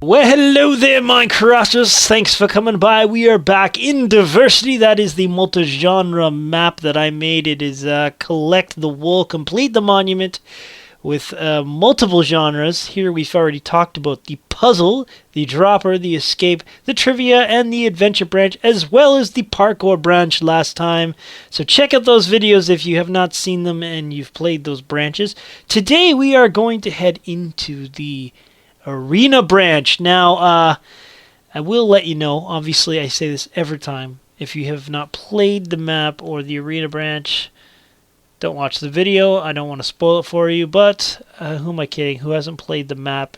Well, hello there, Minecrafters. Thanks for coming by. We are back in Diversity. That is the multi-genre map that I made. It is collect the wool, complete the monument with multiple genres. Here we've already talked about the puzzle, the dropper, the escape, the trivia, and the adventure branch, as well as the parkour branch last time. So check out those videos if you have not seen them and you've played those branches. Today we are going to head into the arena branch. Now, I will let you know, obviously I say this every time, if you have not played the map or the arena branch, don't watch the video. I don't want to spoil it for you, but who am I kidding? Who hasn't played the map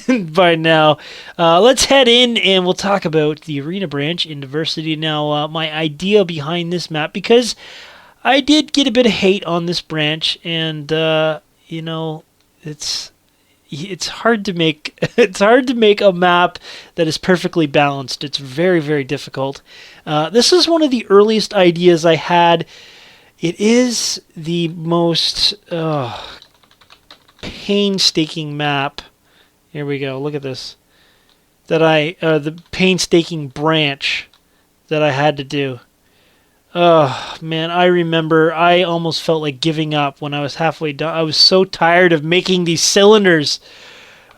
by now? Let's head in and we'll talk about the arena branch in Diversity. Now, my idea behind this map, because I did get a bit of hate on this branch, and you know, it's hard to make a map that is perfectly balanced. It's very, very difficult. This is one of the earliest ideas I had. It is the most painstaking map. Here we go. Look at this. The painstaking branch that I had to do. Oh, man, I remember I almost felt like giving up when I was halfway done. I was so tired of making these cylinders.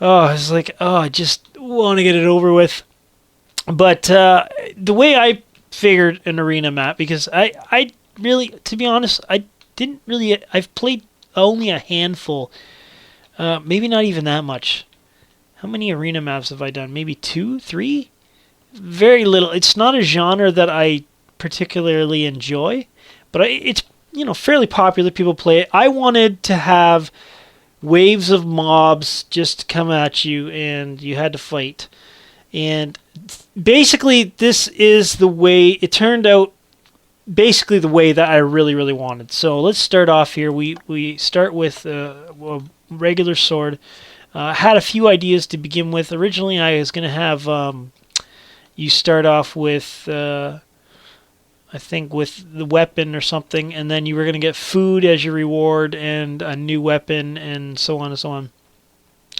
Oh, I was like, I just want to get it over with. But the way I figured an arena map, because I really, to be honest, I've played only a handful, maybe not even that much. How many arena maps have I done? Maybe 2, 3? Very little. It's not a genre that I particularly enjoy, but it's, you know, fairly popular. People play it. I wanted to have waves of mobs just come at you and you had to fight. And basically this is the way it turned out, basically the way that I really, really wanted. So let's start off here. We start with a regular sword. Had a few ideas to begin with. Originally I was going to have you start off with I think with the weapon or something, and then you were going to get food as your reward and a new weapon and so on and so on.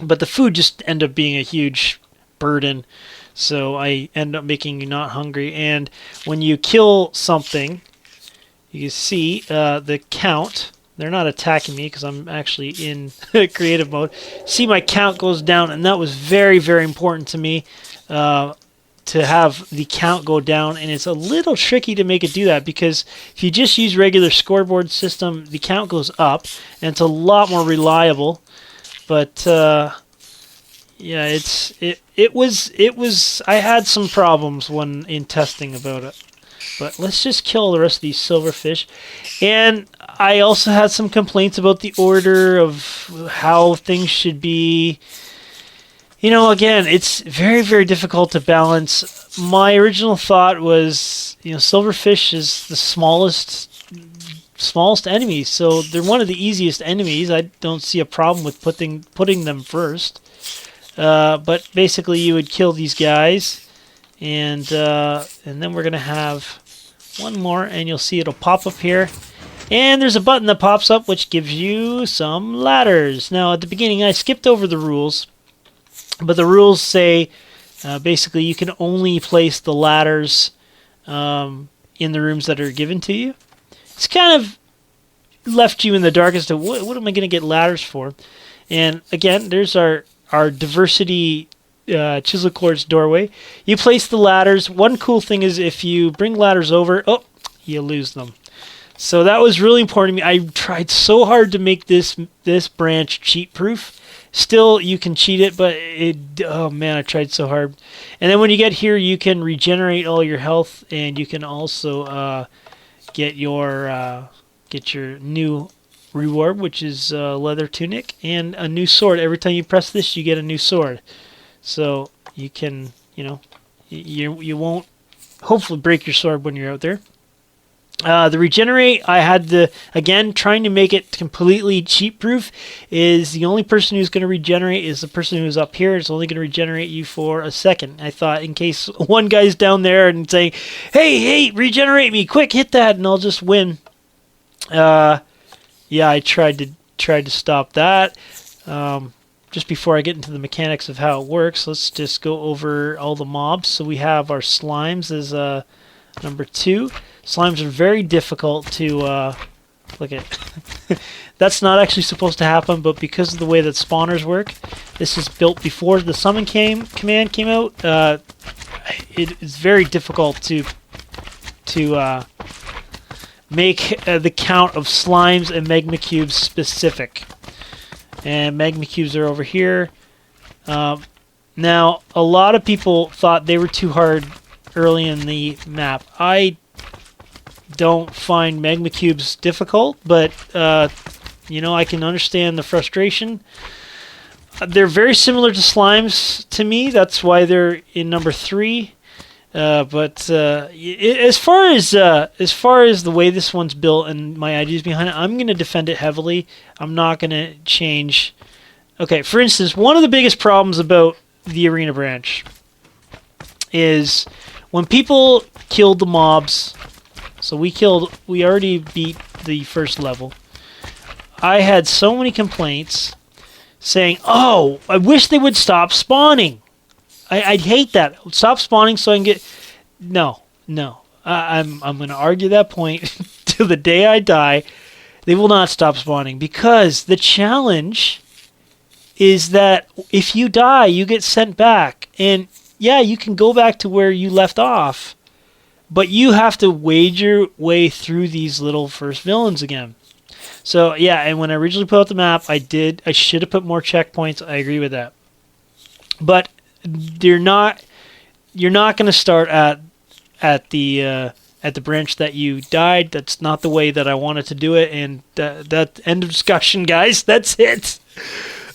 But the food just ended up being a huge burden, so I end up making you not hungry. And when you kill something, you see the count. They're not attacking me because I'm actually in creative mode. See, my count goes down, and that was very, very important to me. To have the count go down, and it's a little tricky to make it do that, because if you just use regular scoreboard system, the count goes up and it's a lot more reliable. But yeah, it was I had some problems when in testing about it. But let's just kill the rest of these silverfish. And I also had some complaints about the order of how things should be. You know, again, it's very, very difficult to balance. My original thought was, you know, silverfish is the smallest enemy, so they're one of the easiest enemies. I don't see a problem with putting them first. But basically, you would kill these guys, and then we're gonna have one more, and you'll see it'll pop up here. And there's a button that pops up which gives you some ladders. Now, at the beginning, I skipped over the rules. But the rules say, basically, you can only place the ladders in the rooms that are given to you. It's kind of left you in the dark as to what am I going to get ladders for. And again, there's our Diversity Chisel Quartz doorway. You place the ladders. One cool thing is if you bring ladders over, you lose them. So that was really important to me. I tried so hard to make this branch cheat-proof. Still, you can cheat it, but oh man, I tried so hard. And then when you get here, you can regenerate all your health, and you can also get your new reward, which is leather tunic and a new sword. Every time you press this, you get a new sword. So you can, you know, you won't hopefully break your sword when you're out there. The regenerate, I had again, trying to make it completely cheat-proof, is the only person who's going to regenerate is the person who's up here. It's only going to regenerate you for a second. I thought in case one guy's down there and saying, hey, regenerate me, quick, hit that, and I'll just win. Yeah, I tried to stop that. just before I get into the mechanics of how it works, let's just go over all the mobs. So we have our slimes as number 2. Slimes are very difficult to look at. That's not actually supposed to happen, but because of the way that spawners work, this is built before the summon command came out. It is very difficult to make the count of slimes and magma cubes specific. And magma cubes are over here. Now, a lot of people thought they were too hard early in the map. I don't find magma cubes difficult, but you know, I can understand the frustration. They're very similar to slimes to me. That's why they're in number 3. But as far as the way this one's built and my ideas behind it, I'm going to defend it heavily. I'm not going to change. Okay, for instance, one of the biggest problems about the arena branch is when people killed the mobs. So we already beat the first level. I had so many complaints saying, "Oh, I wish they would stop spawning. I'd hate that. Stop spawning so I can get..." No. I'm going to argue that point till the day I die. They will not stop spawning because the challenge is that if you die, you get sent back. And yeah, you can go back to where you left off, but you have to wade your way through these little first villains again. So yeah, and when I originally put out the map, I should have put more checkpoints. I agree with that. But you're not going to start at the branch that you died. That's not the way that I wanted to do it, and that end of discussion, guys. That's it.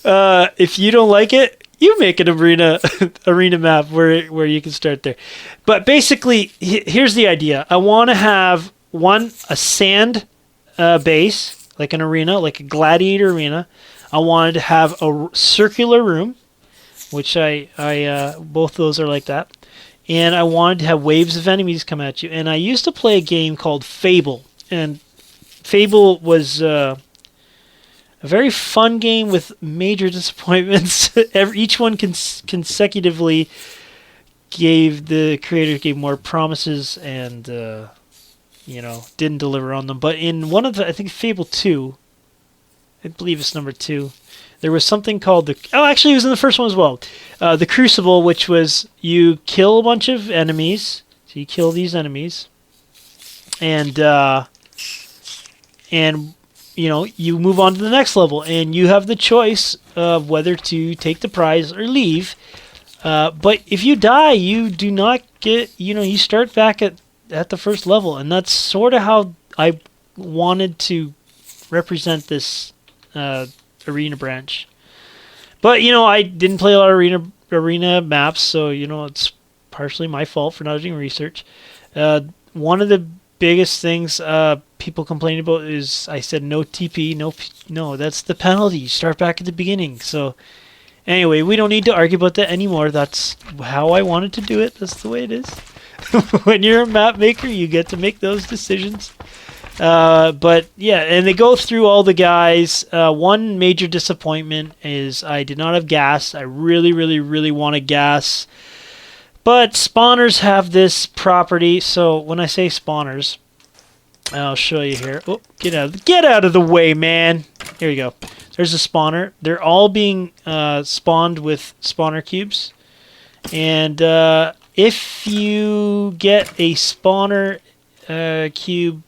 If you don't like it, you make an arena map where you can start there. But basically, here's the idea. I want to have a sand base, like an arena, like a gladiator arena. I wanted to have a circular room, which I both those are like that. And I wanted to have waves of enemies come at you. And I used to play a game called Fable. And Fable was a very fun game with major disappointments. Each one consecutively the creator gave more promises and didn't deliver on them. But in one of the, I think Fable 2, I believe it's number 2, there was something called actually it was in the first one as well. The Crucible, which was you kill a bunch of enemies. So you kill these enemies. And you move on to the next level, and you have the choice of whether to take the prize or leave. But if you die, you do not get, you start back at the first level, and that's sort of how I wanted to represent this arena branch. But I didn't play a lot of arena maps, so it's partially my fault for not doing research. One of the biggest things people complain about is I said no TP, no, that's the penalty. You start back at the beginning. So anyway, we don't need to argue about that anymore. That's how I wanted to do it. That's the way it is. When you're a map maker, you get to make those decisions. But yeah, and they go through all the guys. One major disappointment is I did not have gas. I really, really, really wanted gas. But spawners have this property. So when I say spawners, I'll show you here. Oh, get out of the way, man. Here we go. There's a spawner. They're all being spawned with spawner cubes. And if you get a spawner cube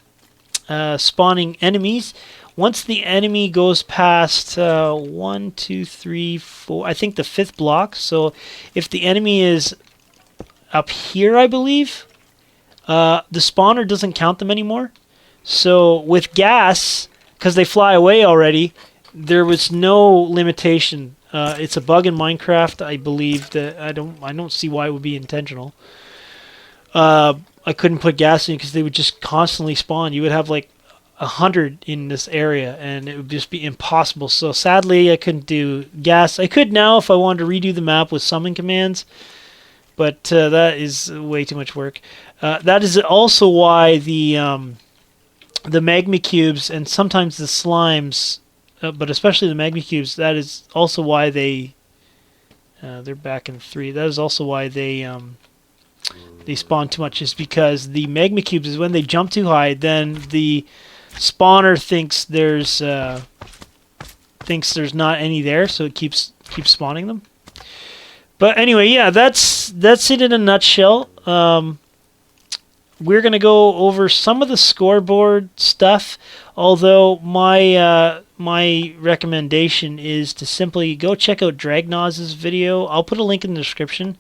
spawning enemies, once the enemy goes past 1, 2, 3, 4, I think the 5th block. So if the enemy is up here, I believe, the spawner doesn't count them anymore. So with gas, because they fly away already, there was no limitation. It's a bug in Minecraft, I believe. That I don't see why it would be intentional. I couldn't put gas in because they would just constantly spawn. You would have like 100 in this area, and it would just be impossible. So sadly, I couldn't do gas. I could now if I wanted to redo the map with summon commands, but that is way too much work. That is also why the magma cubes and sometimes the slimes but especially the magma cubes. That is also why they're back in 3. That is also why they spawn too much, is because the magma cubes is when they jump too high, then the spawner thinks there's not any there, so it keeps spawning them. But anyway, yeah, that's it in a nutshell. We're gonna go over some of the scoreboard stuff, although my recommendation is to simply go check out Dragnoz's video. I'll put a link in the description.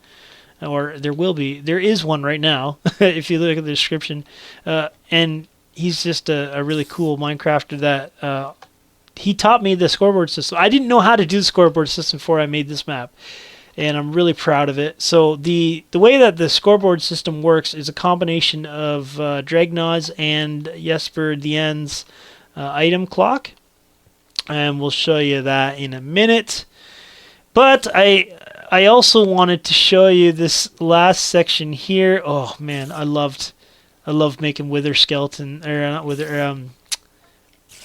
Or there is one right now, if you look at the description. And he's just a really cool Minecrafter that he taught me the scoreboard system. I didn't know how to do the scoreboard system before I made this map, and I'm really proud of it. So the way that the scoreboard system works is a combination of Dragnoz and Jesper the End's item clock, and we'll show you that in a minute. But I also wanted to show you this last section here. Oh man, I loved making wither skeleton, or not wither,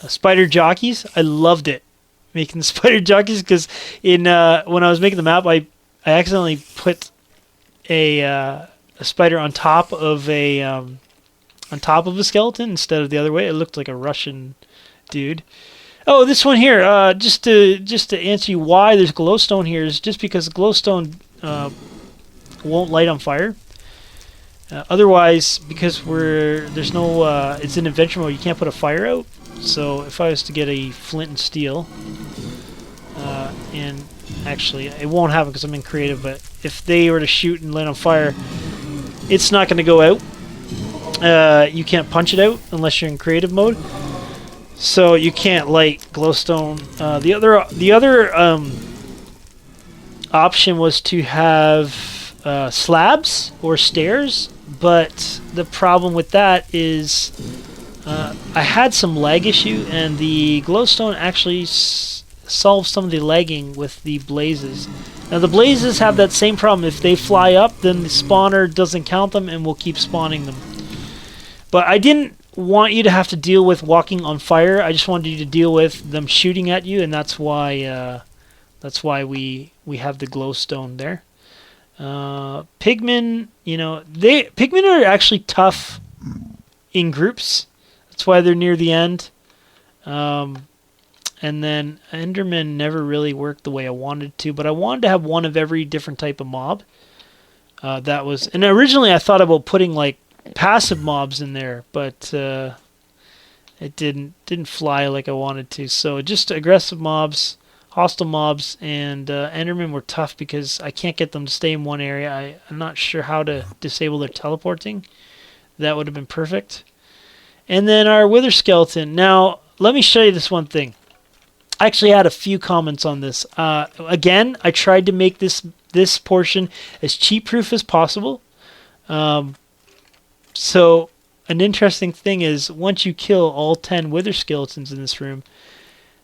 spider jockeys. I loved it, making the spider jockeys, because when I was making the map, I accidentally put a spider on top of a skeleton instead of the other way. It looked like a Russian dude. Oh, this one here, just to answer you why there's glowstone here, is just because glowstone won't light on fire. Otherwise, because there's no, it's in adventure mode, you can't put a fire out. So if I was to get a flint and steel, and actually it won't happen because I'm in creative, but if they were to shoot and light on fire, it's not going to go out. You can't punch it out unless you're in creative mode. So you can't light glowstone. The other option was to have slabs or stairs, but the problem with that is I had some lag issue, and the glowstone actually solves some of the lagging with the blazes. Now the blazes have that same problem. If they fly up, then the spawner doesn't count them and will keep spawning them. But I didn't want you to have to deal with walking on fire. I just wanted you to deal with them shooting at you, and that's why we have the glowstone there. Pigmen, pigmen are actually tough in groups. That's why they're near the end. And then Endermen never really worked the way I wanted to, but I wanted to have one of every different type of mob. And originally I thought about putting like passive mobs in there, but it didn't fly like I wanted to. So just aggressive mobs, hostile mobs, and Endermen were tough because I can't get them to stay in one area. I'm not sure how to disable their teleporting. That would have been perfect. And then our wither skeleton. Now let me show you this one thing. I actually had a few comments on this. Again, I tried to make this portion as cheat proof as possible. So an interesting thing is, once you kill all 10 wither skeletons in this room,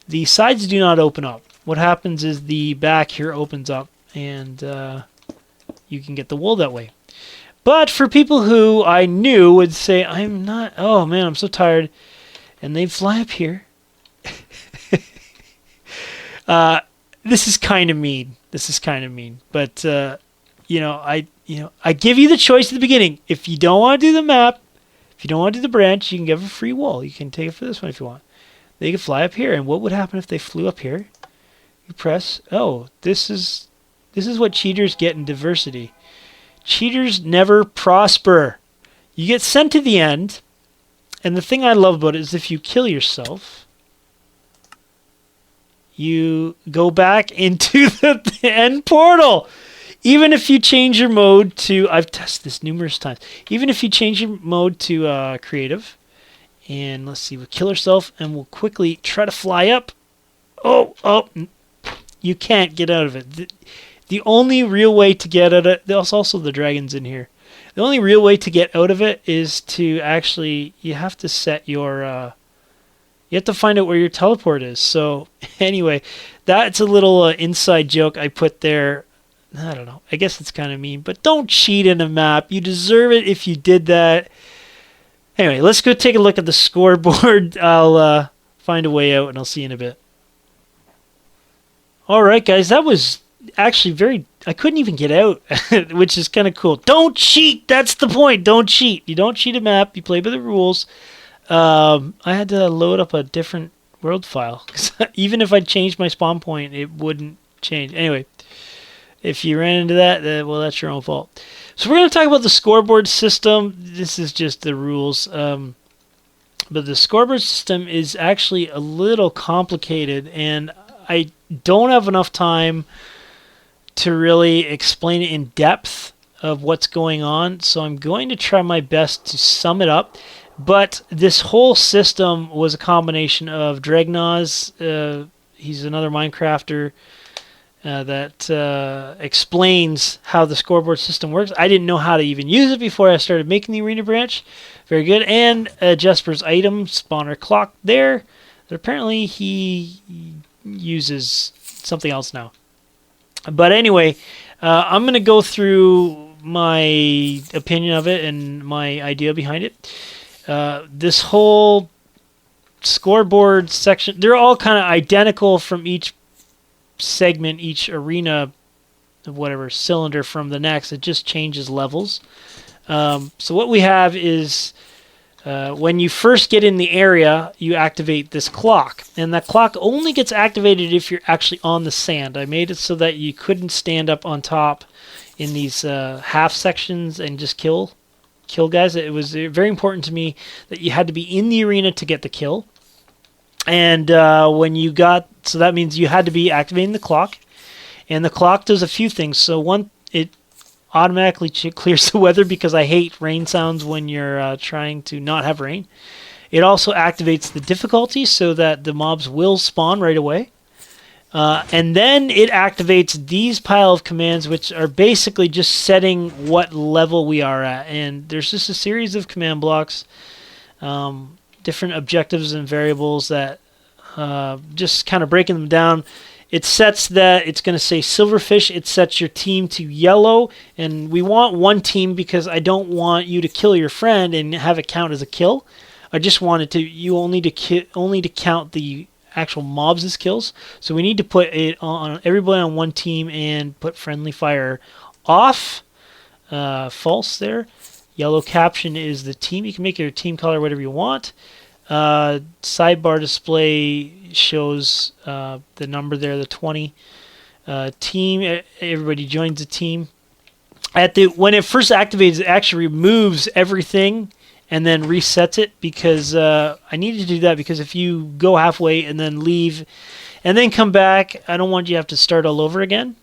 the sides do not open up. What happens is the back here opens up, and you can get the wool that way. But for people who I knew would say, oh man, I'm so tired, and they'd fly up here. This is kind of mean. But I give you the choice at the beginning. If you don't want to do the map, if you don't want to do the branch, you can give a free wall. You can take it for this one if you want. They can fly up here, and what would happen if they flew up here? You press. Oh, this is what cheaters get in diversity. Cheaters never prosper. You get sent to the end, and the thing I love about it is if you kill yourself, you go back into the end portal. Even if you change your mode to, I've tested this numerous times, even if you change your mode to creative, and let's see, we'll kill ourselves, and we'll quickly try to fly up. Oh, you can't get out of it. The only real way to get out of it, there's also the dragons in here. The only real way to get out of it is to actually, you have to set your, you have to find out where your teleport is. So anyway, that's a little inside joke I put there. I don't know. I guess it's kind of mean, but don't cheat in a map. You deserve it if you did that. Anyway, let's go take a look at the scoreboard. I'll find a way out, and I'll see you in a bit. All right, guys, that was actually very... I couldn't even get out, which is kind of cool. Don't cheat! That's the point! Don't cheat! You don't cheat a map. You play by the rules. I had to load up a different world file. Even if I changed my spawn point, it wouldn't change. Anyway, if you ran into that, well, that's your own fault. So we're going to talk about the scoreboard system. This is just the rules. But the scoreboard system is actually a little complicated, and I don't have enough time to really explain it in depth of what's going on, so I'm going to try my best to sum it up. But this whole system was a combination of Dragnoz. He's another Minecrafter that explains how the scoreboard system works. I didn't know how to even use it before I started making the arena branch. Very good. And Jesper's item spawner clock there. But apparently he uses something else now. But anyway, I'm going to go through my opinion of it and my idea behind it. This whole scoreboard section, they're all kind of identical from each segment, each arena, whatever cylinder from the next. It just changes levels. So what we have is when you first get in the area, you activate this clock. And that clock only gets activated if you're actually on the sand. I made it so that you couldn't stand up on top in these half sections and just kill guys. It was very important to me that you had to be in the arena to get the kill. And when you got... So that means you had to be activating the clock. And the clock does a few things. So one, it automatically clears the weather because I hate rain sounds when you're trying to not have rain. It also activates the difficulty so that the mobs will spawn right away. And then it activates these pile of commands, which are basically just setting what level we are at. And there's just a series of command blocks, different objectives and variables that just kind of breaking them down. It sets that it's going to say silverfish. It sets your team to yellow, and we want one team because I don't want you to kill your friend and have it count as a kill. I just wanted you only to count the actual mobs as kills. So we need to put it on everybody on one team and put friendly fire off. False there. Yellow caption is the team. You can make your team color whatever you want. Sidebar display shows the number there, the 20. Team, everybody joins the team. When it first activates, it actually removes everything and then resets it because I needed to do that because if you go halfway and then leave and then come back, I don't want you to have to start all over again.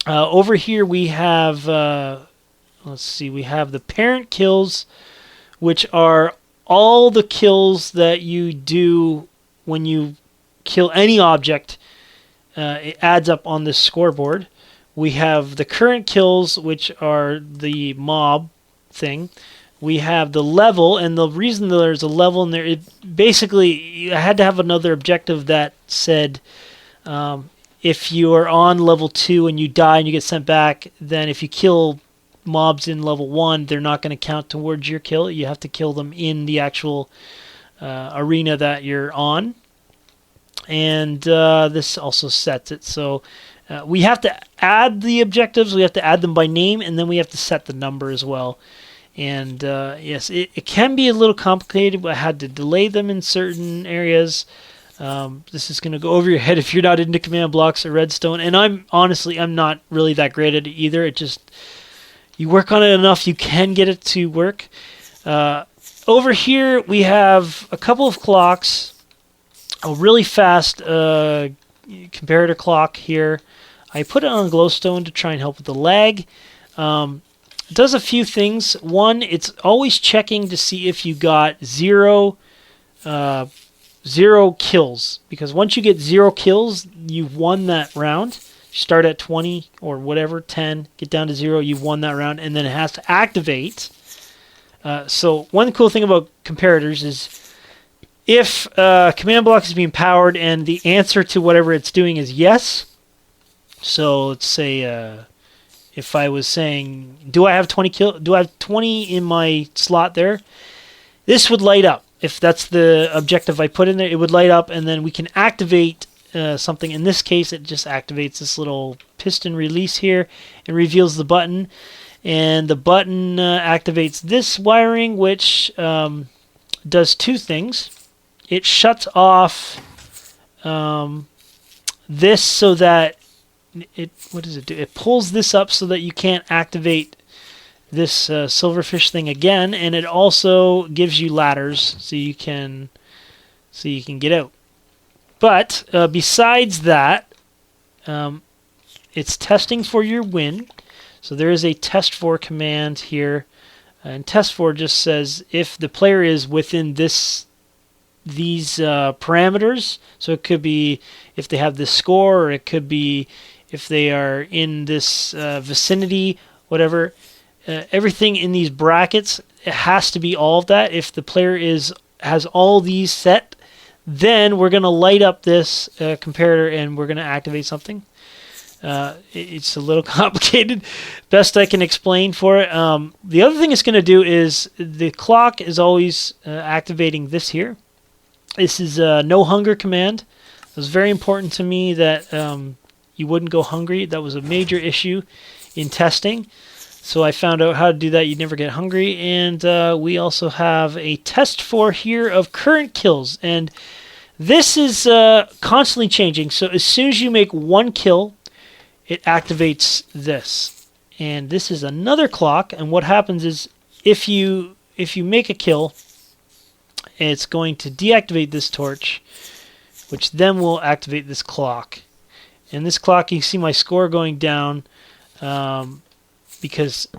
Over here we have, let's see, we have the parent kills, which are all the kills that you do when you kill any object. It adds up on this scoreboard. We have the current kills, which are the mob thing. We have the level, and the reason there's a level in there, basically I had to have another objective that said if you are on level 2 and you die and you get sent back, then if you kill mobs in level 1, they're not going to count towards your kill. You have to kill them in the actual arena that you're on. And this also sets it. So we have to add the objectives. We have to add them by name, and then we have to set the number as well. And yes, it can be a little complicated, but I had to delay them in certain areas. This is going to go over your head if you're not into command blocks or redstone. And I'm not really that great at it either. It just... You work on it enough, you can get it to work. Over here, we have a couple of clocks. A really fast comparator clock here. I put it on Glowstone to try and help with the lag. It does a few things. One, it's always checking to see if you got zero kills. Because once you get 0 kills, you've won that round. Start at 20 or whatever, 10, get down to 0, you've won that round, and then it has to activate. So one cool thing about comparators is if a command block is being powered and the answer to whatever it's doing is yes, so let's say if I was saying, do I have 20 in my slot there? This would light up. If that's the objective I put in there, it would light up, and then we can activate something. In this case, it just activates this little piston release here and reveals the button. And the button activates this wiring, which does two things. It shuts off this so that what does it do? It pulls this up so that you can't activate this silverfish thing again, and it also gives you ladders so you can get out. But besides that, it's testing for your win. So there is a test for command here, and test for just says if the player is within these parameters. So it could be if they have this score, or it could be if they are in this vicinity, whatever. Everything in these brackets, it has to be all of that. If the player has all these set, then we're going to light up this comparator and we're going to activate something. It's a little complicated. Best I can explain for it. The other thing it's going to do is the clock is always activating this here. This is a no hunger command. It was very important to me that you wouldn't go hungry. That was a major issue in testing. So I found out how to do that. You'd never get hungry. And we also have a test for here of current kills. And this is constantly changing. So as soon as you make one kill, it activates this. And this is another clock. And what happens is if you make a kill, it's going to deactivate this torch, which then will activate this clock. And this clock, you see my score going down. Because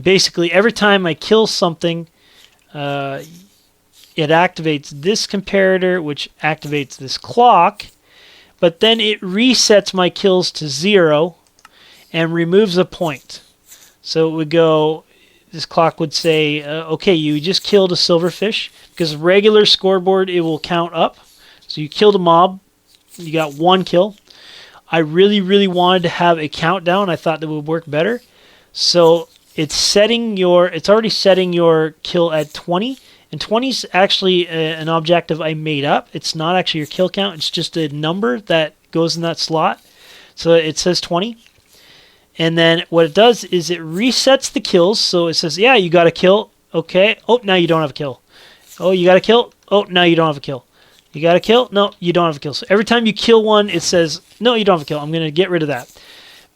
basically every time I kill something, it activates this comparator, which activates this clock, but then it resets my kills to 0 and removes a point. So it would go, this clock would say, okay, you just killed a silverfish, because regular scoreboard, it will count up. So you killed a mob, you got one kill. I really, really wanted to have a countdown. I thought that would work better. So it's already setting your kill at 20, and 20 is actually an objective I made up. It's not actually your kill count. It's just a number that goes in that slot. So it says 20. And then what it does is it resets the kills. So it says, yeah, you got a kill. Okay. Oh, now you don't have a kill. Oh, you got a kill. Oh, now you don't have a kill. You got a kill. No, you don't have a kill. So every time you kill one, it says, no, you don't have a kill. I'm going to get rid of that.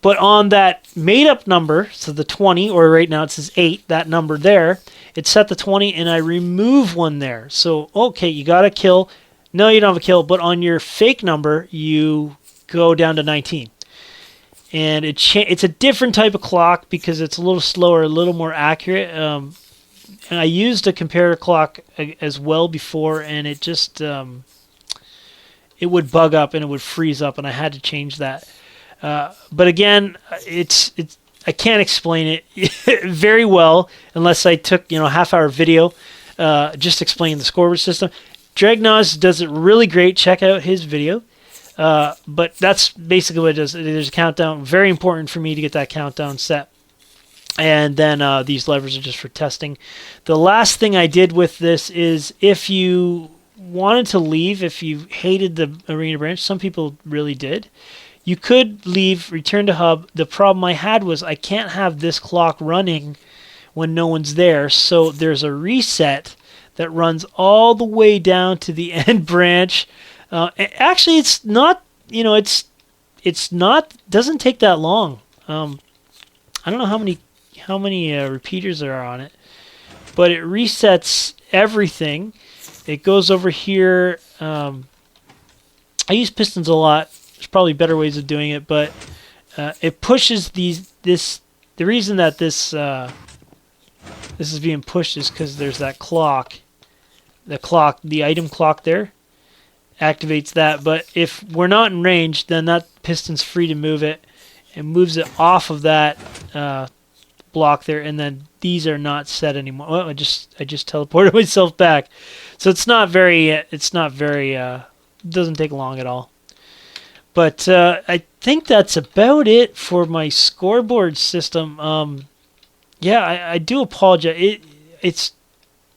But on that made-up number, so the 20, or right now it says 8, that number there, it's set to 20, and I remove one there. So, okay, you got a kill. No, you don't have a kill, but on your fake number, you go down to 19. And it's a different type of clock because it's a little slower, a little more accurate. And I used a comparator clock as well before, and it just it would bug up and it would freeze up, and I had to change that. But again, I can't explain it very well unless I took half-hour video just explaining the scoreboard system. Dragnoz does it really great. Check out his video. But that's basically what it does. There's a countdown. Very important for me to get that countdown set. And then these levers are just for testing. The last thing I did with this is if you wanted to leave, if you hated the arena branch, some people really did, you could leave, return to hub. The problem I had was I can't have this clock running when no one's there. So there's a reset that runs all the way down to the end branch. Actually, it's not, doesn't take that long. I don't know how many repeaters there are on it, but it resets everything. It goes over here. I use pistons a lot. There's probably better ways of doing it, but it pushes this. The reason that this is being pushed is because there's that clock. The item clock there activates that. But if we're not in range, then that piston's free to move it and moves it off of that block there. And then these are not set anymore. Oh, I just teleported myself back. So it's not very. Doesn't take long at all. But I think that's about it for my scoreboard system. Yeah, I do apologize. It's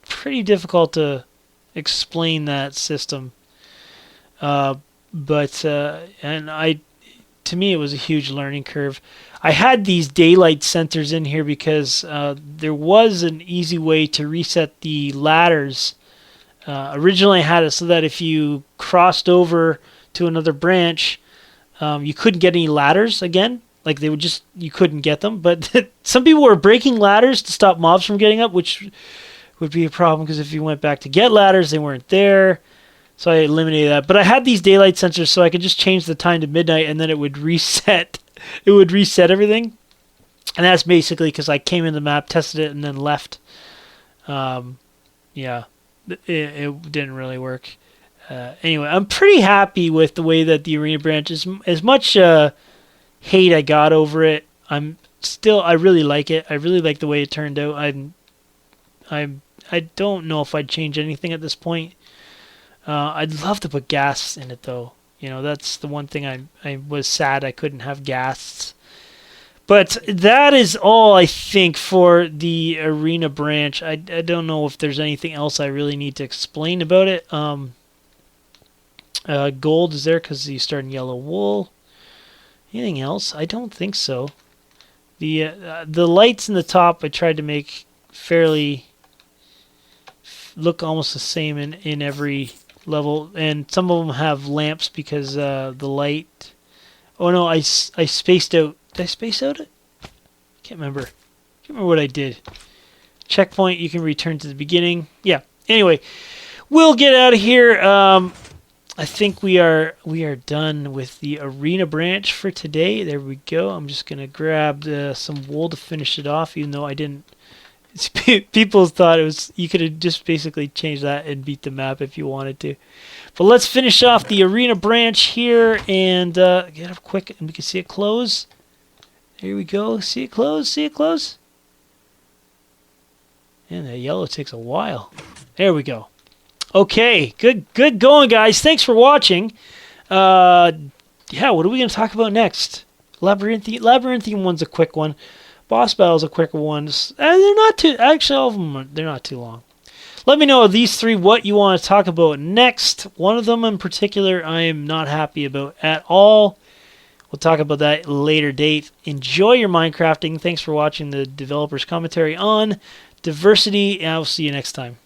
pretty difficult to explain that system. but to me, it was a huge learning curve. I had these daylight sensors in here because there was an easy way to reset the ladders. Originally, I had it so that if you crossed over to another branch, you couldn't get any ladders again. Like they would just, you couldn't get them. But some people were breaking ladders to stop mobs from getting up, which would be a problem because if you went back to get ladders, they weren't there. So I eliminated that. But I had these daylight sensors so I could just change the time to midnight and then it would reset. It would reset everything. And that's basically because I came in the map, tested it, and then left. Yeah, it didn't really work. Anyway, I'm pretty happy with the way that the arena branch is. As much hate I got over it, I really like it. I really like the way it turned out. I don't know if I'd change anything at this point. I'd love to put gas in it though. You know, that's the one thing I was sad I couldn't have gas. But that is all I think for the arena branch. I don't know if there's anything else I really need to explain about it. Gold is there because you start in yellow wool. Anything else? I don't think so. The lights in the top I tried to make fairly look almost the same in every level, and some of them have lamps because the light. Oh no, I spaced out. Did I space out it? Can't remember. Can't remember what I did. Checkpoint. You can return to the beginning. Yeah. Anyway, we'll get out of here. I think we are done with the arena branch for today. There we go. I'm just gonna grab some wool to finish it off, even though I didn't. People thought it was, you could have just basically changed that and beat the map if you wanted to. But let's finish off the arena branch here and get up quick and we can see it close. Here we go. See it close. See it close. And the yellow takes a while. There we go. Okay, good going, guys. Thanks for watching. Yeah, what are we going to talk about next? Labyrinthian one's a quick one. Boss battle's a quicker one. They're not too. Actually, all of them they're not too long. Let me know of these three what you want to talk about next. One of them in particular, I am not happy about at all. We'll talk about that at a later date. Enjoy your Minecrafting. Thanks for watching the developer's commentary on diversity, and I'll see you next time.